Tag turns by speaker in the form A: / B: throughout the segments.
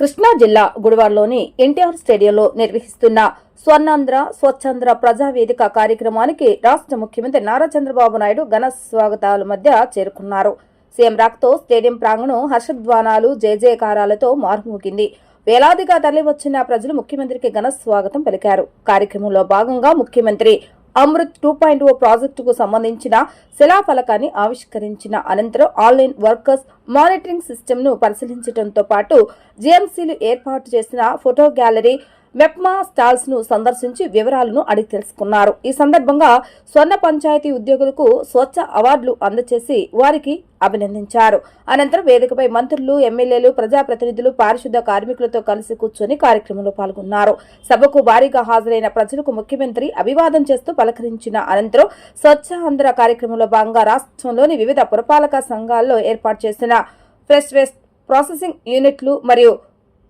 A: కృష్ణా జిల్లా గుడివాడలోని ఎన్టీఆర్ స్టేడియంలో నిర్వహిస్తున్న స్వర్ణాంధ్ర స్వచ్ఛాంధ్ర ప్రజావేదిక కార్యక్రమానికి రాష్ట్ర ముఖ్యమంత్రి నారా చంద్రబాబు నాయుడు ఘన స్వాగతాల మధ్య చేరుకున్నారు. సీఎం రాకతో స్టేడియం ప్రాంగణం హర్షధ్వానాలు జయజయకారాలతో మారుమోగింది. వేలాదిగా తరలివచ్చిన ప్రజలు ముఖ్యమంత్రికి ఘన స్వాగతం పలికారు. కార్యక్రమంలో భాగంగా ముఖ్యమంత్రి అమృత్ 2.0 ప్రాజెక్టుకు సంబంధించిన శిలాఫలకాన్ని ఆవిష్కరించిన అనంతరం ఆన్లైన్ వర్కర్స్ మానిటరింగ్ సిస్టమ్ ను పరిశీలించడంతో పాటు జీఎంసీలు ఏర్పాటు చేసిన ఫోటో గ్యాలరీ మెప్మా స్టాల్స్ ను సందర్శించి వివరాలను అడిగి తెలుసుకున్నారు. ఈ సందర్భంగా స్వర్ణ పంచాయతీ ఉద్యోగులకు స్వచ్ఛ అవార్డులు అందజేసి వారికి అభినందించారు. అనంతరం వేదికపై మంత్రులు, ఎమ్మెల్యేలు, ప్రజాప్రతినిధులు, పారిశుద్ధ కార్మికులతో కలిసి కూర్చొని కార్యక్రమంలో పాల్గొన్నారు. సభకు భారీగా హాజరైన ప్రజలకు ముఖ్యమంత్రి అభివాదం చేస్తూ పలకరించిన అనంతరం స్వచ్ఛ ఆంధ్ర కార్యక్రమంలో భాగంగా రాష్ట్రంలోని వివిధ పురపాలక సంఘాల్లో ఏర్పాటు చేసిన ఫ్రెష్ వేస్ట్ ప్రాసెసింగ్ యూనిట్లు మరియు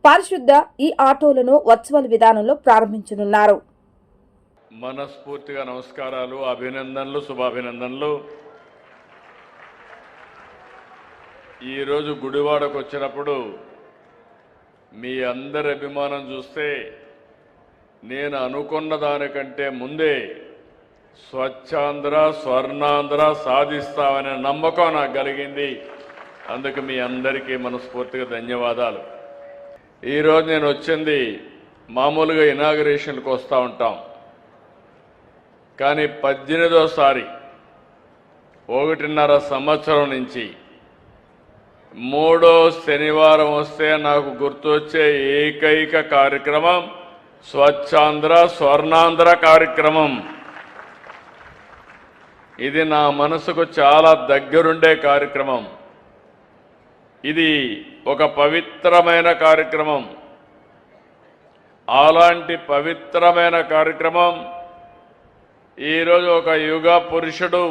A: పారిశుద్ధ ఈ ఆటోలను వర్చువల్ విధానంలో ప్రారంభించనున్నారు.
B: మనస్ఫూర్తిగా నమస్కారాలు, అభినందనలు, శుభాభినందనలు. ఈరోజు గుడివాడకు వచ్చినప్పుడు మీ అందరి అభిమానం చూస్తే నేను అనుకున్న దానికంటే ముందే స్వచ్ఛాంధ్ర స్వర్ణాంధ్ర సాధిస్తామనే నమ్మకం నాకు కలిగింది. అందుకు మీ అందరికీ మనస్ఫూర్తిగా ధన్యవాదాలు. ఈరోజు నేను వచ్చింది మామూలుగా ఇనాగరేషన్కి వస్తూ ఉంటాం, కానీ 18వ ఒకటిన్నర సంవత్సరం నుంచి 3వ శనివారం వస్తే నాకు గుర్తొచ్చే ఏకైక కార్యక్రమం స్వచ్ఛాంధ్ర స్వర్ణాంధ్ర కార్యక్రమం. ఇది నా మనసుకు చాలా దగ్గరుండే కార్యక్రమం. ఇది ఒక పవిత్రమైన కార్యక్రమం. అలాంటి పవిత్రమైన కార్యక్రమం ఈరోజు ఒక యుగ పురుషుడు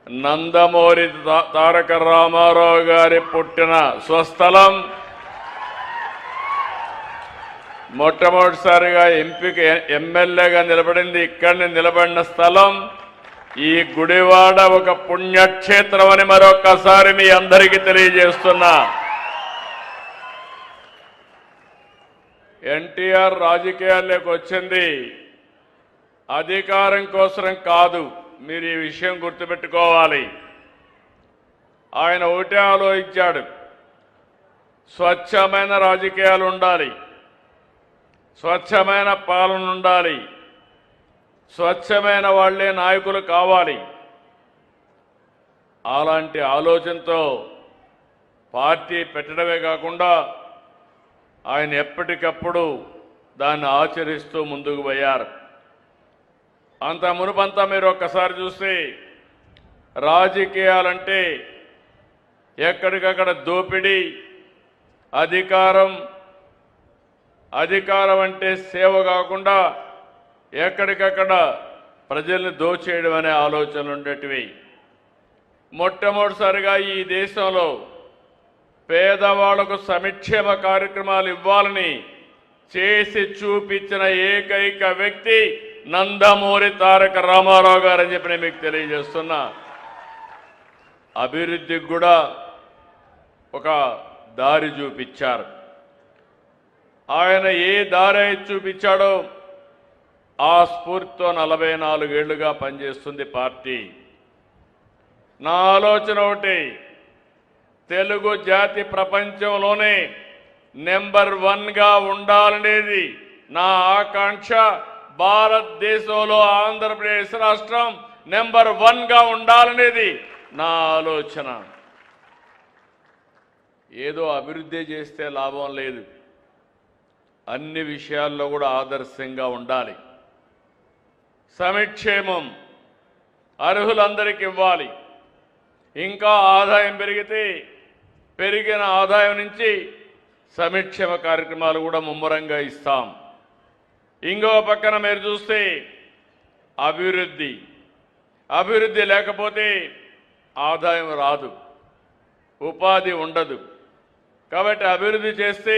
B: నందమూరి తారక రామారావు గారి పుట్టిన స్వస్థలం, మొట్టమొదటిసారిగా ఎమ్మెల్యేగా నిలబడింది ఇక్కడిని నిలబడిన స్థలం ఈ గుడివాడ ఒక పుణ్యక్షేత్రం అని మరొక్కసారి మీ అందరికీ తెలియజేస్తున్నా. ఎన్టీఆర్ రాజకీయాల్లోకి వచ్చింది అధికారం కోసం కాదు, మీరు ఈ విషయం గుర్తుపెట్టుకోవాలి. ఆయన ఒకటే ఆలోచించాడు, స్వచ్ఛమైన రాజకీయాలు ఉండాలి, స్వచ్ఛమైన పాలన ఉండాలి, స్వచ్ఛమైన వాళ్లే నాయకులు కావాలి. అలాంటి ఆలోచనతో పార్టీ పెట్టడమే కాకుండా ఆయన ఎప్పటికప్పుడు దాన్ని ఆచరిస్తూ ముందుకు పోయారు. అంత మునుపంతా మీరు ఒక్కసారి చూస్తే రాజకీయాలంటే ఎక్కడికక్కడ దోపిడీ, అధికారం అంటే సేవ కాకుండా ఎక్కడికక్కడ ప్రజల్ని దోచేయడం అనే ఆలోచనలు ఉండేటివి. మొట్టమొదటిసారిగా ఈ దేశంలో పేదవాళ్లకు సంక్షేమ కార్యక్రమాలు ఇవ్వాలని చేసి చూపించిన ఏకైక వ్యక్తి నందమూరి తారక రామారావు గారు అని చెప్పి నేను మీకు తెలియజేస్తున్నా. అభివృద్ధికి కూడా ఒక దారి చూపించారు. ఆయన ఏ దారి చూపించాడో ఆ స్ఫూర్తితో 44 ఏళ్లుగా పనిచేస్తుంది పార్టీ. నా ఆలోచన ఒకటి, తెలుగు జాతి ప్రపంచంలోనే నెంబర్ 1గా ఉండాలనేది నా ఆకాంక్ష. భారతదేశంలో ఆంధ్రప్రదేశ్ రాష్ట్రం నెంబర్ 1గా ఉండాలనేది నా ఆలోచన. ఏదో అభివృద్ధి చేస్తే లాభం లేదు, అన్ని విషయాల్లో కూడా ఆదర్శంగా ఉండాలి. సంక్షేమం అర్హులందరికీ ఇవ్వాలి. ఇంకా ఆదాయం పెరిగితే పెరిగిన ఆదాయం నుంచి సంక్షేమ కార్యక్రమాలు కూడా ముమ్మరంగా ఇస్తాం. ఇంకో పక్కన మీరు చూస్తే అభివృద్ధి లేకపోతే ఆదాయం రాదు, ఉపాధి ఉండదు. కాబట్టి అభివృద్ధి చేస్తే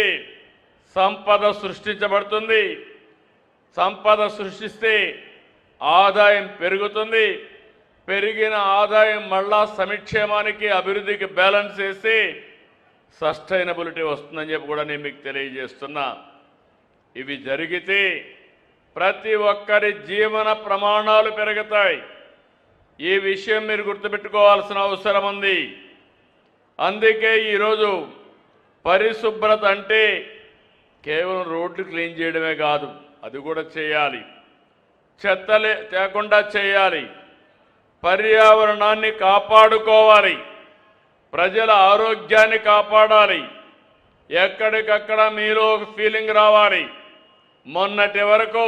B: సంపద సృష్టించబడుతుంది. సంపద సృష్టిస్తే ఆదాయం పెరుగుతుంది. పెరిగిన ఆదాయం మళ్ళా సంక్షేమానికి అభివృద్ధికి బ్యాలెన్స్ చేసి సస్టైనబిలిటీ వస్తుందని చెప్పి కూడా నేను మీకు తెలియజేస్తున్నా. ఇవి జరిగితే ప్రతి ఒక్కరి జీవన ప్రమాణాలు పెరుగుతాయి. ఈ విషయం మీరు గుర్తుపెట్టుకోవాల్సిన అవసరం ఉంది. అందుకే ఈరోజు పరిశుభ్రత అంటే కేవలం రోడ్లు క్లీన్ చేయడమే కాదు, అది కూడా చేయాలి. చెత్తలే తేకుండా చేయాలి. పర్యావరణాన్ని కాపాడుకోవాలి. ప్రజల ఆరోగ్యాన్ని కాపాడాలి. ఎక్కడికక్కడ మీలో ఒక ఫీలింగ్ రావాలి. మొన్నటి వరకు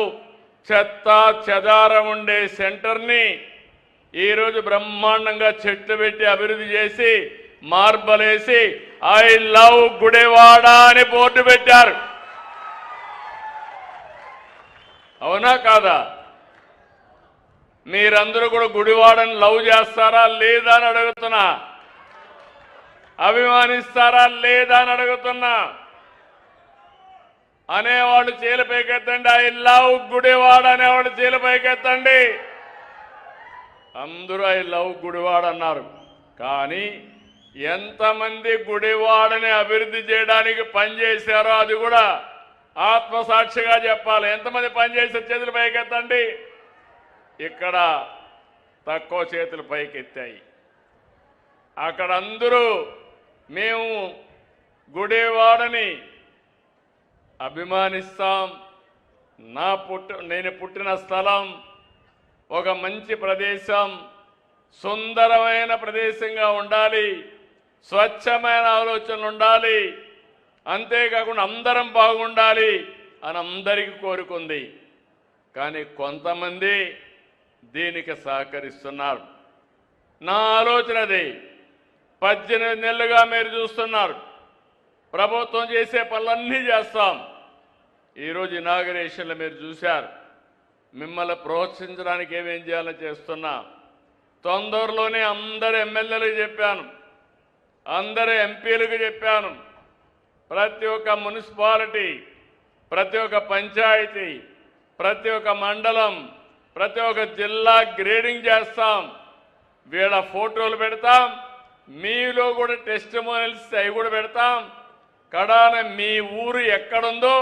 B: చెత్త చెదారం ఉండే సెంటర్ని ఈరోజు బ్రహ్మాండంగా చెట్లు పెట్టి అభివృద్ధి చేసి మార్బలేసి ఐ లవ్ గుడివాడ అని బోర్డు పెట్టారు. అవునా కాదా? మీరందరూ కూడా గుడివాడని లవ్ చేస్తారా లేదా అని అడుగుతున్నా. అభిమానిస్తారా లేదా అని అడుగుతున్నా. అనేవాళ్ళు చేలు పైకెత్తండి. ఐ లవ్ గుడివాడ అనేవాళ్ళు చేలు పైకెత్తండి. అందరూ ఐ లవ్ గుడివాడ అన్నారు. కానీ ఎంతమంది గుడివాడని అభివృద్ధి చేయడానికి పనిచేశారో అది కూడా ఆత్మసాక్షిగా చెప్పాలి. ఎంతమంది పనిచేసారు చేతులు పైకెత్తండి. ఇక్కడ తక్కువ చేతులు పైకెత్తాయి. అక్కడ అందరూ మేము గుడివాడని అభిమానిస్తాం. నేను పుట్టిన స్థలం ఒక మంచి ప్రదేశం, సుందరమైన ప్రదేశంగా ఉండాలి, స్వచ్ఛమైన ఆలోచనలు ఉండాలి, అంతేకాకుండా అందరం బాగుండాలి అని అందరికీ కోరుకుంది. కానీ కొంతమంది దీనికి సహకరిస్తున్నారు. నా ఆలోచన అది. 18 నెలలుగా మీరు చూస్తున్నారు. ప్రభుత్వం చేసే పనులన్నీ చేస్తాం. ఈరోజు ఇనాగరేషన్లు మీరు చూశారు. మిమ్మల్ని ప్రోత్సహించడానికి ఏమేం చేయాలని చేస్తున్నా. తొందరలోనే అందరు ఎమ్మెల్యేలకు చెప్పాను, అందరు ఎంపీలకు చెప్పాను. ప్రతి ఒక్క మున్సిపాలిటీ, ప్రతి ఒక్క పంచాయతీ, ప్రతి ఒక్క మండలం, ప్రతి ఒక్క జిల్లా గ్రేడింగ్ చేస్తాం. వీళ్ళ ఫోటోలు పెడతాం. మీలో కూడా టెస్టిమోనియల్స్ అవి కూడా పెడతాం. కడాన మీ ఊరు ఎక్కడుందో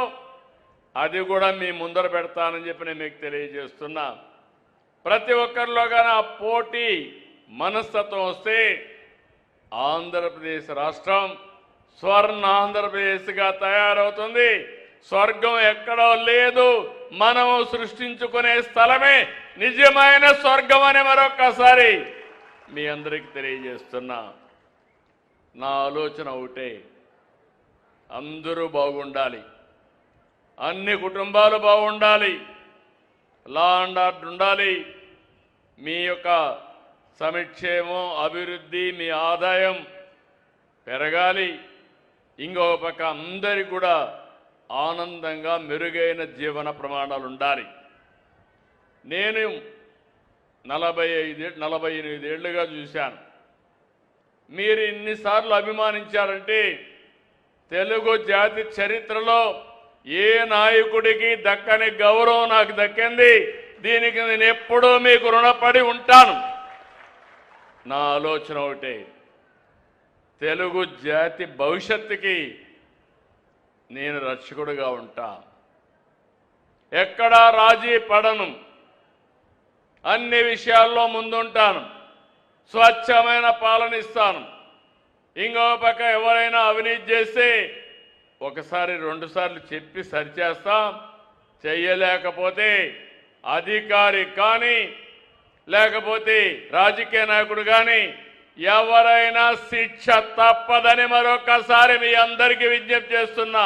B: అది కూడా మీ ముందర పెడతానని చెప్పి నేను మీకు తెలియజేస్తున్నా. ప్రతి ఒక్కరిలో కానీ ఆ పోటీ మనస్తత్వం వస్తే ఆంధ్రప్రదేశ్ రాష్ట్రం స్వర్ణ ఆంధ్రప్రదేశ్గా తయారవుతుంది. స్వర్గం ఎక్కడో లేదు, మనము సృష్టించుకునే స్థలమే నిజమైన స్వర్గం అని మరొక్కసారి మీ అందరికీ తెలియజేస్తున్నా. నా ఆలోచన ఒకటే, అందరూ బాగుండాలి, అన్ని కుటుంబాలు బాగుండాలి, లా అండ్ ఆర్డర్ ఉండాలి, మీ యొక్క సంక్షేమం, అభివృద్ధి, మీ ఆదాయం పెరగాలి. ఇంకొక పక్క అందరికీ కూడా ఆనందంగా మెరుగైన జీవన ప్రమాణాలు ఉండాలి. నేను 48 ఏళ్లుగా చూశాను. మీరు ఇన్నిసార్లు అభిమానించారంటే తెలుగు జాతి చరిత్రలో ఏ నాయకుడికి దక్కని గౌరవం నాకు దక్కింది. దీనికి నేను ఎప్పుడూ మీకు రుణపడి ఉంటాను. నా ఆలోచన ఒకటే, తెలుగు జాతి భవిష్యత్తుకి నేను రక్షకుడిగా ఉంటా. ఎక్కడా రాజీ పడను, అన్ని విషయాల్లో ముందుంటాను, స్వచ్ఛమైన పాలన ఇస్తాను. ఇంకో పక్క ఎవరైనా అవినీతి చేస్తే ఒకసారి 2 సార్లు చెప్పి సరిచేస్తాం. చెయ్యలేకపోతే అధికారి కానీ లేకపోతే రాజకీయ నాయకుడు కానీ ఎవరైనా శిక్ష తప్పదని మరొకసారి మీ అందరికీ విజ్ఞప్తి చేస్తున్నా.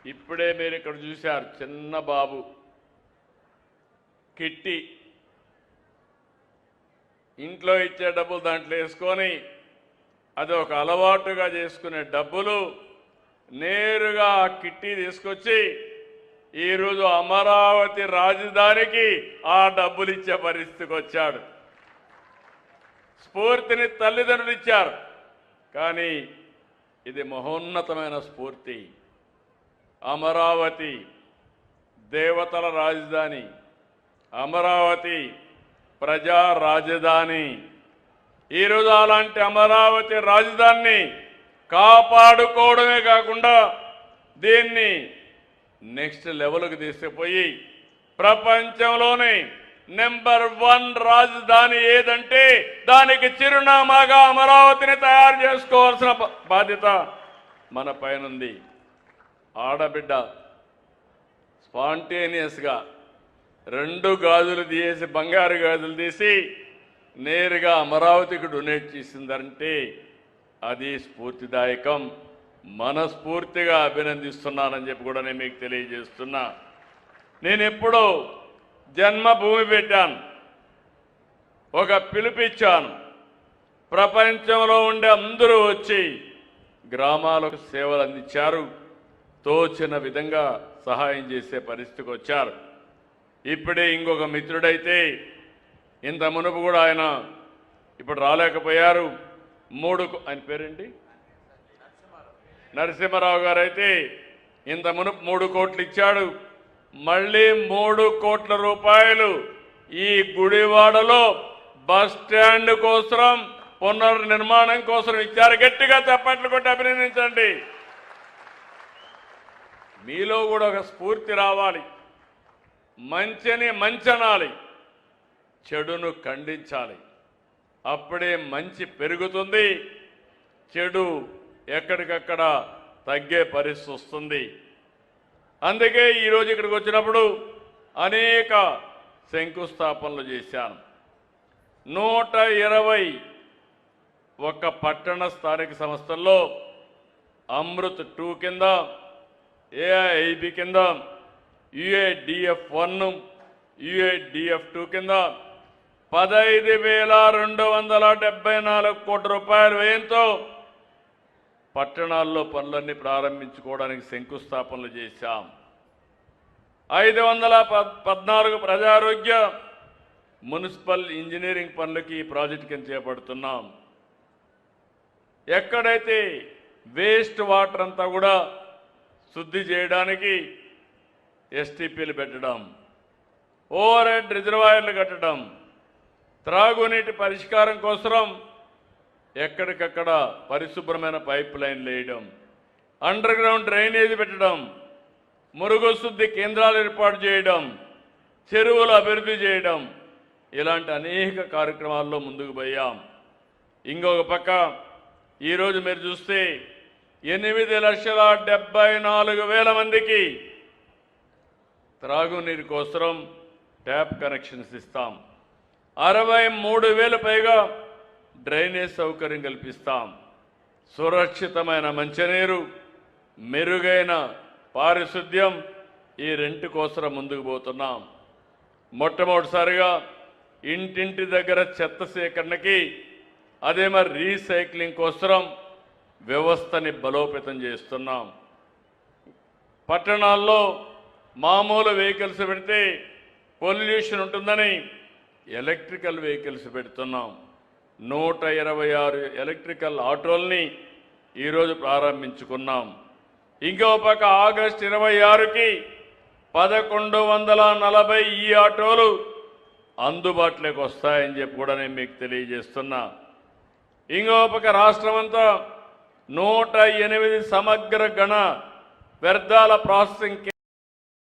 B: ఇప్పుడే మీరు ఇక్కడ చూశారు, చిన్న బాబు కిట్టి ఇంట్లో ఇచ్చే డబ్బులు దాంట్లో వేసుకొని అది ఒక అలవాటుగా చేసుకునే డబ్బులు నేరుగా ఆ కిట్టి తీసుకొచ్చి ఈరోజు అమరావతి రాజధానికి ఆ డబ్బులు ఇచ్చే పరిస్థితికి వచ్చాడు. స్ఫూర్తిని తల్లిదండ్రులు ఇచ్చారు, కానీ ఇది మహోన్నతమైన స్ఫూర్తి. అమరావతి దేవతల రాజధాని, అమరావతి ప్రజా రాజధాని. ఈరోజు అలాంటి అమరావతి రాజధానిని కాపాడుకోవడమే కాకుండా దీన్ని నెక్స్ట్ లెవెల్కి తీసుకుపోయి ప్రపంచంలోనే నెంబర్ 1 రాజధాని ఏదంటే దానికి చిరునామాగా అమరావతిని తయారు చేసుకోవాల్సిన బాధ్యత మన పైనుంది. ఆడబిడ్డ స్పాంటేనియస్గా 2 గాజులు తీసి బంగారు గాజులు తీసి నేరుగా అమరావతికి డొనేట్ చేసిందంటే అది స్ఫూర్తిదాయకం. మనస్ఫూర్తిగా అభినందిస్తున్నానని చెప్పి కూడా నేను మీకు తెలియజేస్తున్నా. నేను ఎప్పుడో జన్మభూమి పెట్టాను, ఒక పిలుపిచ్చాను. ప్రపంచంలో ఉండే అందరూ వచ్చి గ్రామాలకు సేవలు అందించారు, తోచిన విధంగా సహాయం చేసే పరిస్థితికి వచ్చారు. ఇప్పుడే ఇంకొక మిత్రుడైతే ఇంత మునుపు కూడా ఆయన ఇప్పుడు రాలేకపోయారు. ఆయన పేరేంటి, నరసింహారావు గారు అయితే ఇంత మునుపు 3 కోట్లు ఇచ్చాడు. మళ్ళీ 3 కోట్ల రూపాయలు ఈ గుడివాడలో బస్ స్టాండ్ కోసం పునర్నిర్మాణం కోసం ఇచ్చారు. గట్టిగా చప్పట్లు కొట్టి అభినందించండి. మీలో కూడా ఒక స్ఫూర్తి రావాలి. మంచిని మంచనాలి, చెడును ఖండించాలి. అప్పుడే మంచి పెరుగుతుంది, చెడు ఎక్కడికక్కడ తగ్గే పరిస్థితి వస్తుంది. అందుకే ఈరోజు ఇక్కడికి వచ్చినప్పుడు అనేక శంకుస్థాపనలు చేశాను. 121 పట్టణ స్థానిక సంస్థల్లో అమృత్ 2 కింద, ఏఐఐబి కింద, UADF1, UADF2 కింద 15,274 కోట్ల రూపాయలు వ్యయంతో పట్టణాల్లో పనులన్నీ ప్రారంభించుకోవడానికి శంకుస్థాపనలు చేశాం. 514 ప్రజారోగ్య మున్సిపల్ ఇంజనీరింగ్ పనులకి ఈ ప్రాజెక్టు కింద చేపడుతున్నాం. ఎక్కడైతే వేస్ట్ వాటర్ అంతా కూడా శుద్ధి చేయడానికి STPలు పెట్టడం, ఓవర్ హెడ్ రిజర్వాయర్లు కట్టడం, త్రాగునీటి పరిష్కారం కోసం ఎక్కడికక్కడ పరిశుభ్రమైన పైప్ లైన్లు వేయడం, అండర్ గ్రౌండ్ డ్రైనేజీ పెట్టడం, మురుగు శుద్ధి కేంద్రాలు ఏర్పాటు చేయడం, చెరువులు అభివృద్ధి చేయడం, ఇలాంటి అనేక కార్యక్రమాల్లో ముందుకు పోయాం. ఇంకొక పక్క ఈరోజు మీరు చూస్తే 8,74,000 మందికి త్రాగునీరు కోసం ట్యాప్ కనెక్షన్స్ ఇస్తాం. 63,000 పైగా డ్రైనేజ్ సౌకర్యం కల్పిస్తాం. సురక్షితమైన మంచినీరు, మెరుగైన పారిశుద్ధ్యం, ఈ 2 కోసం ముందుకు పోతున్నాం. మొట్టమొదటిసారిగా ఇంటింటి దగ్గర చెత్త సేకరణకి, అదే మరి రీసైక్లింగ్ కోసం వ్యవస్థని బలోపేతం చేస్తున్నాం. పట్టణాల్లో మామూలు వెహికల్స్ పెడితే పొల్యూషన్ ఉంటుందని ఎలక్ట్రికల్ వెహికల్స్ పెడుతున్నాం. 126 ఎలక్ట్రికల్ ఆటోల్ని ఈరోజు ప్రారంభించుకున్నాం. ఇంకో పక్క ఆగస్టు 26కి 1140 ఈ ఆటోలు అందుబాటులోకి వస్తాయని చెప్పి కూడా నేను మీకు తెలియజేస్తున్నా. ఇంకో పక్క రాష్ట్రమంతా 108 సమగ్ర గణ వ్యర్థాల ప్రాసెసింగ్